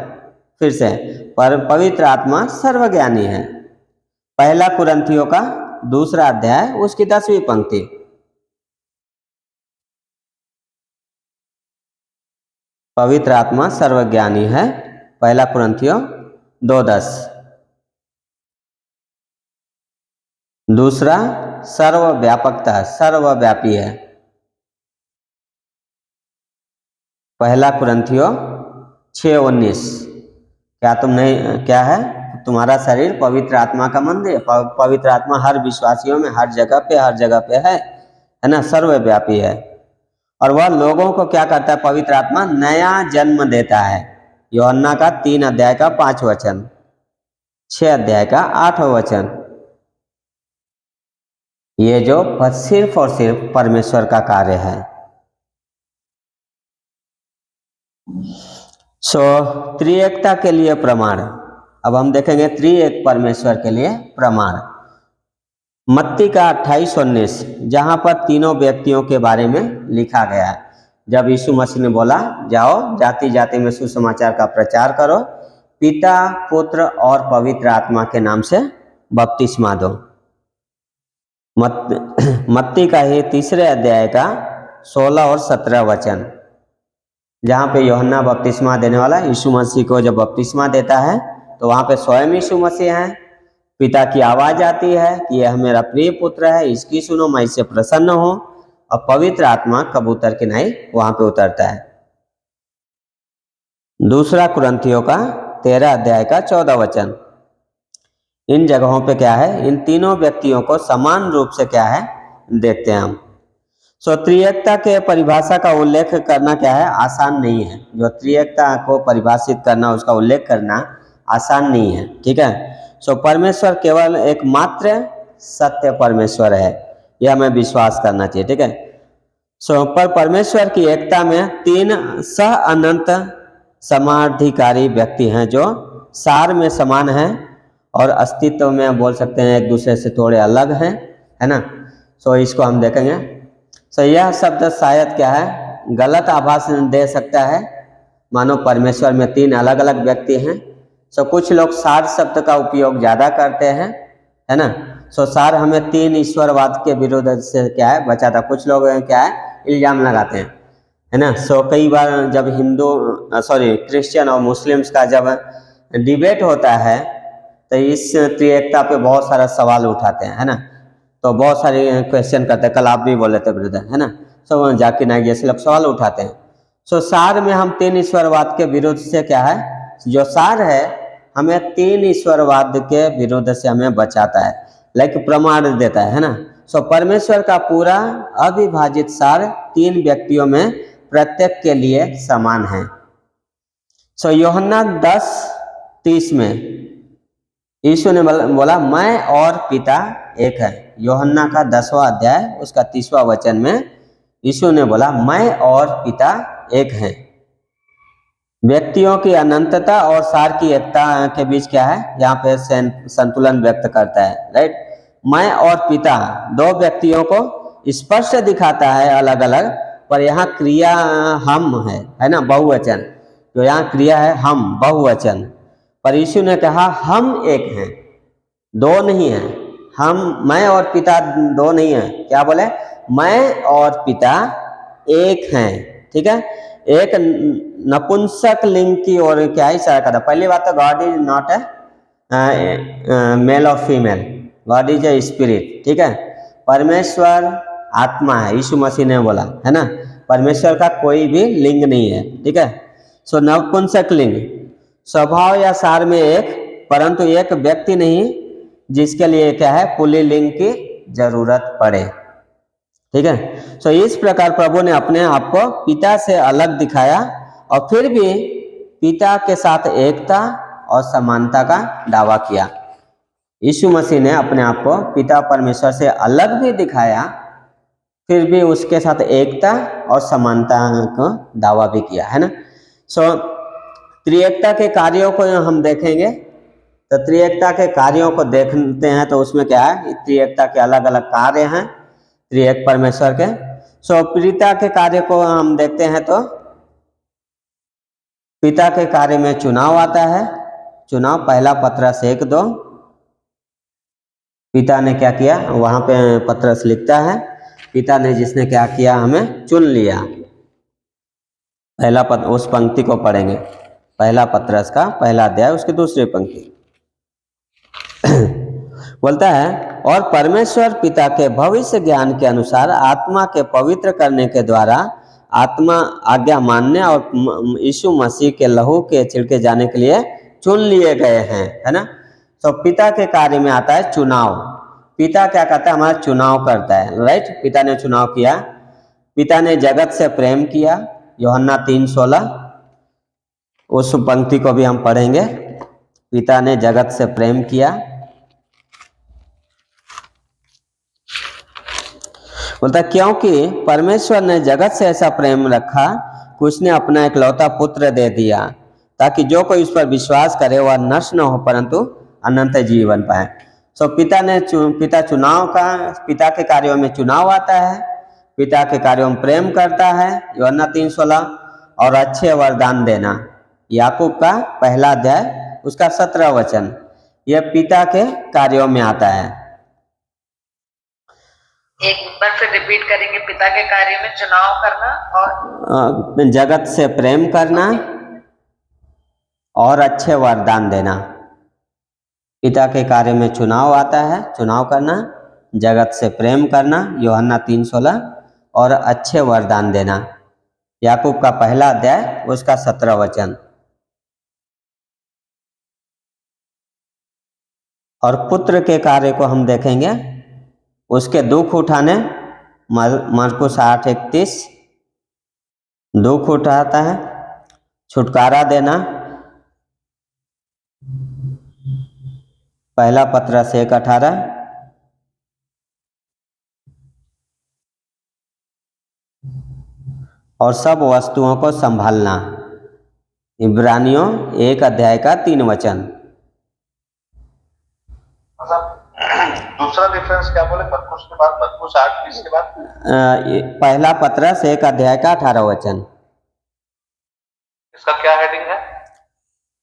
फिर से पवित्र आत्मा सर्वज्ञानी है। पहला कुरिन्थियों का 2 अध्याय उसकी 10वीं पंक्ति। पवित्र आत्मा सर्वज्ञानी है, पहला कुरिन्थियों 2:10। दूसरा, सर्वव्यापकता, सर्वव्यापी है, पहला कुरिन्थियों 6:19। क्या है, तुम्हारा शरीर पवित्र आत्मा का मंदिर। पवित्र आत्मा हर विश्वासियों में हर जगह पे है ना, सर्वव्यापी है। और वह लोगों को क्या करता है, पवित्र आत्मा नया जन्म देता है। यूहन्ना का 3 अध्याय का 5 वचन, 6 अध्याय का 8 वचन। ये जो सिर्फ और सिर्फ परमेश्वर का कार्य है। त्रिएकता के लिए प्रमाण। अब हम देखेंगे त्रिएक परमेश्वर के लिए प्रमाण। मत्ती का 28:19, जहाँ पर तीनों व्यक्तियों के बारे में लिखा गया है। जब यीशु मसीह ने बोला जाओ जाति जाति में सुसमाचार का प्रचार करो, पिता पुत्र और पवित्र आत्मा के नाम से बपतिस्मा दो। मत्ती का ही 3 अध्याय का 16 और 17 वचन, जहाँ पे यूहन्ना बपतिस्मा देने वाला यीशु मसीह को जब बपतिस्मा देता है तो वहाँ पे स्वयं यीशु मसीह हैं। पिता की आवाज़ आती है कि यह मेरा प्रिय पुत्र है, इसकी सुनो, मैं इससे प्रसन्न हूँ। और पवित्र आत्मा कबूतर की नाई वहाँ पे उतरता है। दूसरा कुरिन्थियों का 13 अध्याय का 14 वचन। इन जगहों पे क्या है, इन तीनों व्यक्तियों को समान रूप से क्या है देखते हैं हम। त्रिएकता के परिभाषा का उल्लेख करना क्या है, आसान नहीं है। जो त्रिएकता को परिभाषित करना, उसका उल्लेख करना आसान नहीं है, ठीक है। परमेश्वर केवल एकमात्र सत्य परमेश्वर है, यह हमें विश्वास करना चाहिए, ठीक है। पर परमेश्वर की एकता में 3 सह अनंत समाधिकारी व्यक्ति हैं जो सार में समान हैं और अस्तित्व में बोल सकते हैं एक दूसरे से थोड़े अलग हैं, है ना। इसको हम देखेंगे। यह शब्द शायद क्या है, गलत आभास दे सकता है, मानो परमेश्वर में 3 अलग अलग व्यक्ति हैं। कुछ लोग सार शब्द का उपयोग ज़्यादा करते हैं, है ना। सार हमें 3 ईश्वरवाद के विरोध से क्या है बचाता। कुछ लोग क्या है इल्जाम लगाते हैं, है ना। कई बार जब क्रिश्चियन और मुस्लिम्स का जब डिबेट होता है तो इस त्रिएकता पे बहुत सारा सवाल उठाते हैं, है ना। तो बहुत सारे क्वेश्चन करते हैं, कल आप भी बोले थे ब्रदर, है ना। जाकिर नाइक जैसे लोग सवाल उठाते हैं। सार में हम 3 ईश्वरवाद के विरोध से क्या है, जो सार है हमें 3 ईश्वरवाद के विरोध से हमें बचाता है, लाइक प्रमाण देता है ना। परमेश्वर का पूरा अविभाजित सार 3 व्यक्तियों में प्रत्येक के लिए समान है। यूहन्ना 10:30 में, यीशु ने बोला मैं और पिता एक है। यूहन्ना का 10वां अध्याय उसका 30वां वचन में यीशु ने बोला मैं और पिता एक हैं। व्यक्तियों की अनंतता और सार की एकता के बीच क्या है, यहाँ पे संतुलन व्यक्त करता है, राइट। मैं और पिता दो व्यक्तियों को स्पष्ट दिखाता है अलग अलग, पर यहाँ क्रिया हम है ना, बहुवचन। तो यहाँ क्रिया है हम, बहुवचन। पर यीशु ने कहा हम एक हैं, दो नहीं है। मैं और पिता दो नहीं है। क्या बोले, मैं और पिता एक हैं, ठीक है। एक नपुंसक लिंग की ओर क्या इशारा करता। पहली बात तो God is not a male और female, God is a spirit, ठीक है। परमेश्वर आत्मा है, यीशु मसीह ने बोला है ना। परमेश्वर का कोई भी लिंग नहीं है, ठीक है। सो नपुंसक लिंग स्वभाव या सार में एक, परंतु एक व्यक्ति नहीं जिसके लिए क्या है पुल्लिंग की जरूरत पड़े, ठीक है। सो इस प्रकार प्रभु ने अपने आप को पिता से अलग दिखाया और फिर भी पिता के साथ एकता और समानता का दावा किया। यीशु मसीह ने अपने आप को पिता परमेश्वर से अलग भी दिखाया, फिर भी उसके साथ एकता और समानता का दावा भी किया, है ना। सो त्रिएकता के कार्यों को हम देखेंगे। तो त्रिएकता के कार्यों को देखते हैं तो उसमें क्या है, त्रिएकता के अलग अलग कार्य हैं त्रिएक परमेश्वर के। सो पिता के कार्य को हम देखते हैं तो पिता के कार्य में चुनाव आता है। चुनाव पहला पत्रस 1:2, पिता ने क्या किया, वहां पे पत्रस लिखता है पिता ने जिसने क्या किया, हमें चुन लिया। उस पंक्ति को पढ़ेंगे, पहला पत्रस का पहला अध्याय उसकी दूसरी पंक्ति बोलता है और परमेश्वर पिता के भविष्य ज्ञान के अनुसार आत्मा के पवित्र करने के द्वारा आत्मा आज्ञा मानने और यीशु मसीह के लहू के छिड़के जाने के लिए चुन लिए गए हैं, है ना। तो पिता के कार्य में आता है चुनाव। पिता क्या करता है, हमारा चुनाव करता है, राइट। पिता ने चुनाव किया, पिता ने जगत से प्रेम किया, यूहन्ना 3:16 उस पंक्ति को भी हम पढ़ेंगे। पिता ने जगत से प्रेम किया, बोलता क्योंकि परमेश्वर ने जगत से ऐसा प्रेम रखा कि उसने अपना इकलौता पुत्र दे दिया ताकि जो कोई उस पर विश्वास करे वह नष्ट न हो परंतु अनंत जीवन पाए। सो पिता चुनाव का, पिता के कार्यों में चुनाव आता है, पिता के कार्यों में प्रेम करता है, यूहन्ना 3:16, और अच्छे वरदान देना, याकूब का पहला अध्याय उसका 17 वचन, यह पिता के कार्यों में आता है। एक बार फिर रिपीट करेंगे, पिता के कार्य में चुनाव करना और जगत से प्रेम करना और अच्छे वरदान देना। पिता के कार्य में चुनाव आता है, चुनाव करना, जगत से प्रेम करना, यूहन्ना 3:16, और अच्छे वरदान देना, याकूब का पहला अध्याय उसका 17 वचन। और पुत्र के कार्य को हम देखेंगे, उसके दुख उठाने, मरकुस 8:31, दुख उठाता है, छुटकारा देना, पहला पत्रस 1:18, और सब वस्तुओं को संभालना, इब्रानियों 1 अध्याय का 3 वचन। दूसरा डिफरेंस क्या बोले, मरकुस के बाद, मरकुस 8:20 के बाद पहला पत्रस 1 अध्याय का 18 वचन। इसका क्या हेडिंग है?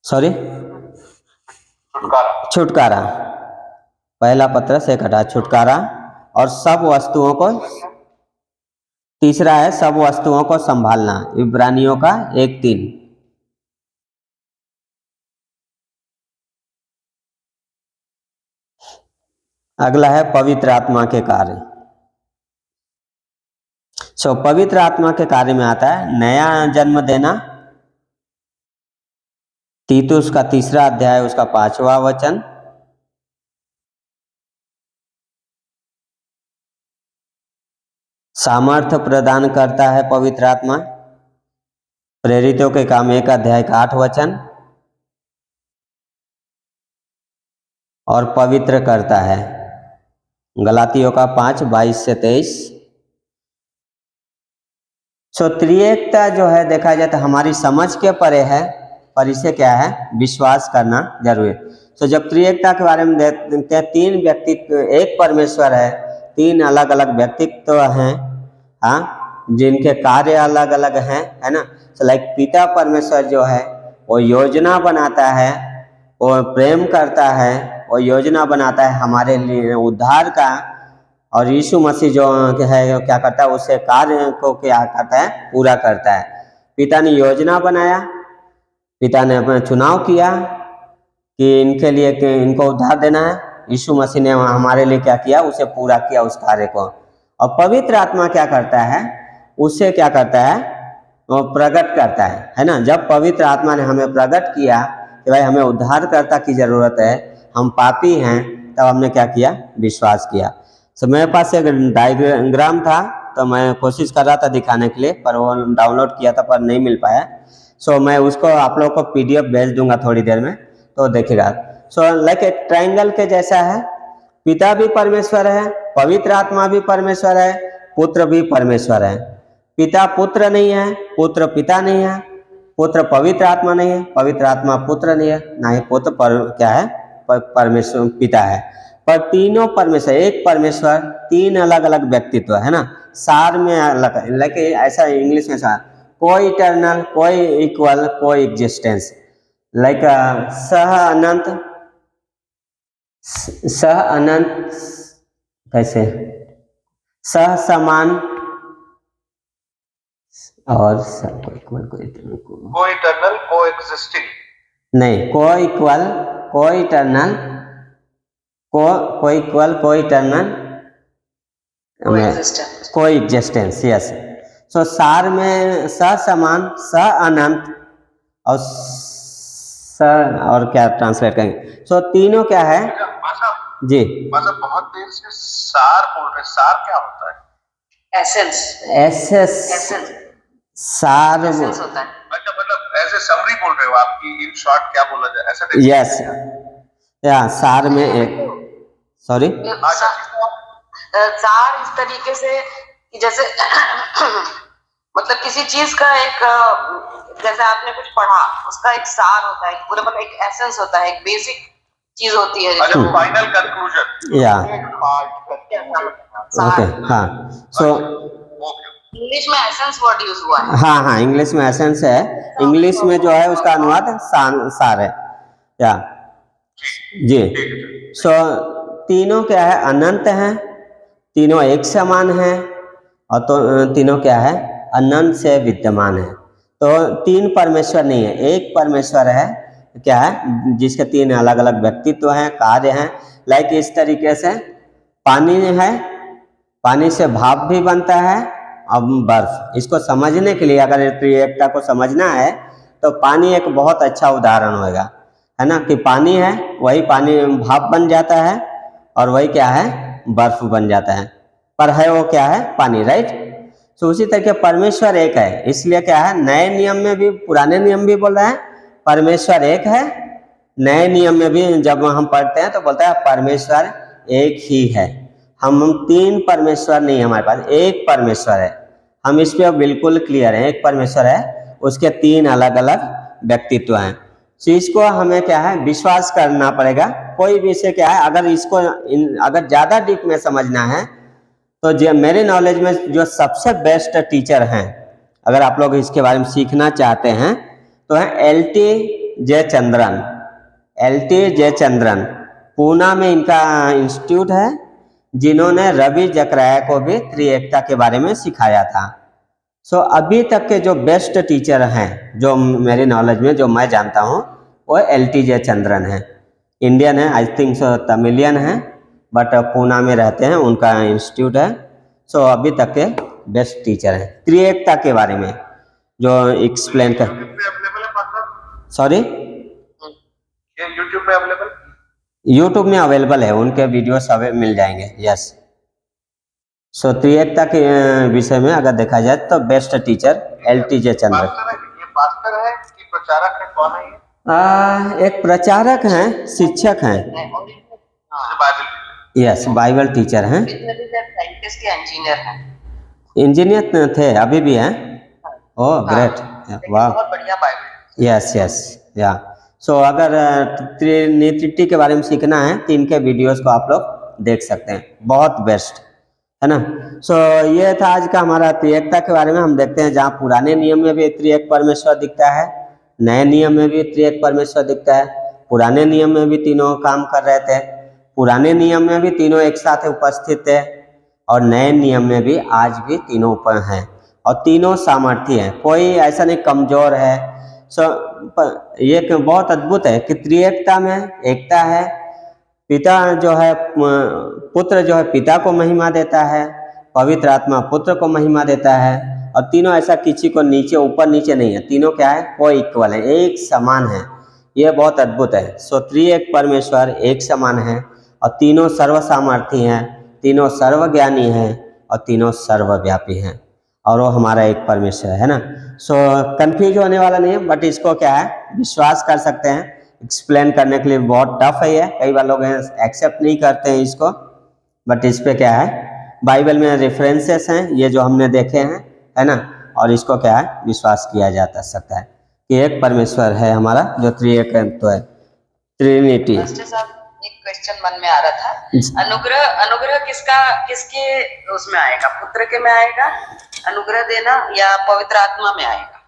सॉरी, छुटकारा। पहला पत्रस 1:18 छुटकारा, और सब वस्तुओं को, तीसरा है सब वस्तुओं को संभालना, इब्रानियों का 1:3। अगला है पवित्र आत्मा के कार्य। सो पवित्र आत्मा के कार्य में आता है नया जन्म देना, तीतुस का 3 अध्याय उसका 5वां वचन, सामर्थ्य प्रदान करता है पवित्र आत्मा, प्रेरितों के काम 1 अध्याय का 8 वचन, और पवित्र करता है। गलातियों का 5:22-23। सो त्रिएकता जो है देखा जाए तो हमारी समझ के परे है, पर इसे क्या है विश्वास करना जरूरी है। सो जब त्रिएकता के बारे में देखते हैं, तीन व्यक्तित्व, एक परमेश्वर है, तीन अलग अलग व्यक्तित्व हैं, हाँ, जिनके कार्य अलग अलग हैं, है ना। सो लाइक पिता परमेश्वर जो है वो योजना बनाता है, वो प्रेम करता है, वो योजना बनाता है हमारे लिए उद्धार का, और यीशु मसीह जो है क्या करता है, उससे कार्य को क्या करता है, पूरा करता है। पिता ने योजना बनाया, पिता ने अपना चुनाव किया कि इनके लिए कि इनको उद्धार देना है। यीशु मसीह ने हमारे लिए क्या किया, उसे पूरा किया उस कार्य को। और पवित्र आत्मा क्या करता है, उससे क्या करता है, वो प्रकट करता है ना। जब पवित्र आत्मा ने हमें प्रकट किया कि भाई हमें उद्धारकर्ता की जरूरत है, हम पापी हैं, तब हमने क्या किया, विश्वास किया। सो मेरे पास एक डायग्राम था, तो मैं कोशिश कर रहा था दिखाने के लिए, पर वो डाउनलोड किया था पर नहीं मिल पाया। सो मैं उसको आप लोगों को PDF भेज दूंगा थोड़ी देर में, तो देखिएगा। सो लाइक एक ट्रायंगल के जैसा है, पिता भी परमेश्वर है, पवित्र आत्मा भी परमेश्वर है, पुत्र भी परमेश्वर है। पिता पुत्र नहीं है, पुत्र पिता नहीं है, पुत्र पवित्र आत्मा नहीं है, पवित्र आत्मा पुत्र नहीं है, ना ही पुत्र क्या है, परमेश्वर पिता है। पर तीनों परमेश्वर, एक परमेश्वर, तीन अलग अलग व्यक्तित्व है ना, सार में अलग है। लेकिन ऐसा इंग्लिश में सार, कोई इटर्नल, कोई इक्वल, कोई एग्जिस्टेंस, लाइक सह अनंत, सह अनंत, कैसे सह समान, और को इटर्नल, को एग्जिस्टिंग, नहीं, को इक्वल, को इटर्नल, को इक्वल, को इटर्नल, को एग्जिस्टेंस, यस। सो सार में स समान, स अनंत, और स, और क्या ट्रांसलेट करेंगे। सो तीनों क्या है जी, मतलब बहुत देर से सार बोल रहे, सार क्या होता है? एसेंस, एसेंस, सार एसेंस होता है। मतलब ऐसे समरी बोल रहे हो आपकी, इन शॉर्ट क्या बोला जाए ऐसा? यस, या सार में एक, सॉरी, सार इस तरीके से कि जैसे मतलब किसी चीज का एक, जैसे आपने कुछ पढ़ा, उसका एक सार होता है, पूरा मतलब एक एसेंस होता है, एक बेसिक चीज होती है, फाइनल कंक्लूजन, या ओके, हाँ। सो इंग्लिश में एसेंस वर्ड यूज हुआ है। हाँ, इंग्लिश में एसेंस है, इंग्लिश में जो है उसका अनुवाद सार है, या जी। सो तीनों क्या है, अनंत हैं, तीनों एक समान हैं, और तो तीनों क्या है, अनंत से विद्यमान है। तो तीन परमेश्वर नहीं है, एक परमेश्वर है, क्या है, जिसके तीन अलग अलग व्यक्तित्व हैं, कार्य हैं। लाइक इस तरीके से पानी है, पानी से भाप भी बनता है, अब बर्फ। इसको समझने के लिए अगर त्रिएकता को समझना है तो पानी एक बहुत अच्छा उदाहरण होगा, है ना, कि पानी है, वही पानी भाप बन जाता है, और वही क्या है, बर्फ बन जाता है, पर है वो क्या है, पानी, राइट। तो उसी तरीके परमेश्वर एक है, इसलिए क्या है, नए नियम में भी, पुराने नियम भी बोल रहा है परमेश्वर एक है, नए नियम में भी जब हम पढ़ते हैं तो बोलता है परमेश्वर एक ही है। हम तीन परमेश्वर नहीं है हमारे पास, एक परमेश्वर है, हम इस पे बिल्कुल क्लियर है, एक परमेश्वर है, उसके तीन अलग अलग व्यक्तित्व हैं। तो इसको हमें क्या है, विश्वास करना पड़ेगा। कोई भी इसे क्या है, अगर इसको अगर ज़्यादा डीप में समझना है तो जो मेरे नॉलेज में जो सबसे बेस्ट टीचर हैं, अगर आप लोग इसके बारे में सीखना चाहते हैं तो है LT जयचंद्रन। LT जयचंद्रन, पूना में इनका इंस्टीट्यूट है, जिन्होंने रवि जकराया को भी त्रिएकता के बारे में सिखाया था। सो अभी तक के जो बेस्ट टीचर हैं, जो मेरे नॉलेज में जो मैं जानता हूँ, वो LT जयचंद्रन है। इंडियन है, आई थिंक सो तमिलियन है, बट पूना में रहते हैं, उनका इंस्टीट्यूट है। सो अभी तक के बेस्ट टीचर हैं त्रिएकता के बारे में जो एक्सप्लेन कर। सॉरी, यूट्यूब में अवेलेबल, यूट्यूब में अवेलेबल है, उनके वीडियोस मिल जाएंगे, यस। सो त्रिएकता के विषय में अगर देखा जाए तो बेस्ट टीचर LT जयचंद्रन। ये पास्टर है कि प्रचारक है, कौन है ये? एक प्रचारक हैं, शिक्षक हैं, बाइबल यस बाइबल टीचर हैं, साइंटिस्ट के इंजीनियर हैं। इंजीनियर थे अभी भी हैं। ओह ग्रेट, लेकिन वाह, बहुत बढ़िया बाइबल। यस यस या। सो अगर ट्रिनिटी के बारे में सीखना है तो इनके वीडियोस को आप लोग देख सकते हैं, बहुत बेस्ट है ना। सो ये था आज का हमारा त्रिएकता के बारे में। हम देखते हैं जहाँ पुराने नियम में भी त्रिएक परमेश्वर दिखता है, नए नियम में भी त्रिएक परमेश्वर दिखता है। पुराने नियम में भी तीनों काम कर रहे थे, पुराने नियम में भी तीनों एक साथ उपस्थित थे, और नए नियम में भी आज भी तीनों ऊपर हैं, और तीनों सामर्थ्य हैं, कोई ऐसा नहीं कमजोर है। सो ये बहुत अद्भुत है कि त्रिएकता में एकता है। पिता जो है पुत्र जो है पिता को महिमा देता है, पवित्र आत्मा पुत्र को महिमा देता है, और तीनों ऐसा किसी को नीचे ऊपर नीचे नहीं है, तीनों क्या है, कोई इक्वल है, एक समान है। ये बहुत अद्भुत है। सो त्रिएक परमेश्वर एक समान है, और तीनों सर्वसामर्थी हैं, तीनों सर्वज्ञानी हैं, और तीनों सर्वव्यापी हैं, और वो हमारा एक परमेश्वर है ना। सो कंफ्यूज होने वाला नहीं है, बट इसको क्या है विश्वास कर सकते हैं। एक्सप्लेन करने के लिए बहुत टफ है ये, कई बार लोग एक्सेप्ट नहीं करते हैं इसको, बट इस पे क्या है बाइबल में रेफरेंसेस हैं ये जो हमने देखे हैं, है ना, और इसको क्या है विश्वास किया जा सकता है कि एक परमेश्वर है हमारा जो त्रिएक तो है, ट्रिनिटी। मास्टर साहब एक क्वेश्चन मन में आ रहा था, अनुग्रह किसके उसमें आएगा, पुत्र के में आएगा अनुग्रह देना, या पवित्र आत्मा में आएगा?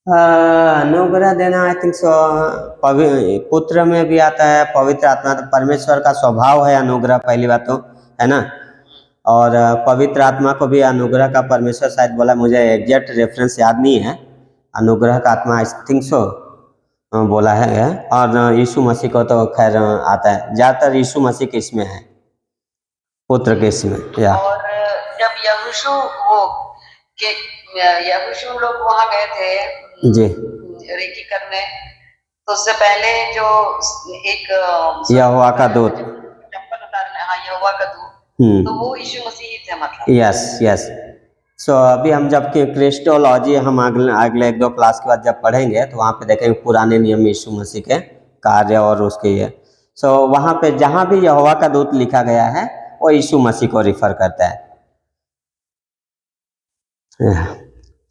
अनुग्रह देना आई थिंक सो पुत्र में भी आता है, पवित्र आत्मा तो परमेश्वर का स्वभाव है अनुग्रह, पहली बात तो है ना। और पवित्र आत्मा को भी अनुग्रह का परमेश्वर शायद बोला, मुझे एग्जैक्ट रेफरेंस याद नहीं है, अनुग्रह का आत्मा आई थिंक सो बोला है। और यीशु मसीह को तो खैर आता है, ज़्यादातर यीशु मसीह के इसमें है, पुत्र के इसमें या। और जब यहोशू लोग वहां गए थे जी रेकी करने, तो उससे पहले जो एक यहोवा का दूत, चप्पल उतारने, हाँ यहोवा का दूत, तो वो यीशु मसीह ही थे मतलब। Yes yes. सो अभी हम जब क्रिस्टोलॉजी हम अगले 1-2 क्लास के बाद जब पढ़ेंगे तो वहाँ पे देखेंगे पुराने नियम में यीशु मसीह के कार्य और उसके ये। सो वहाँ पे जहाँ भी यहोवा का दूत लिखा गया है वो यीशु मसीह को रिफर करता है।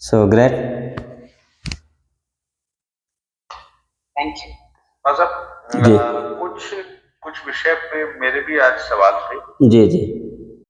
So great, thank you. मतलब कुछ विषय पे मेरे भी आज सवाल थे। जी जी।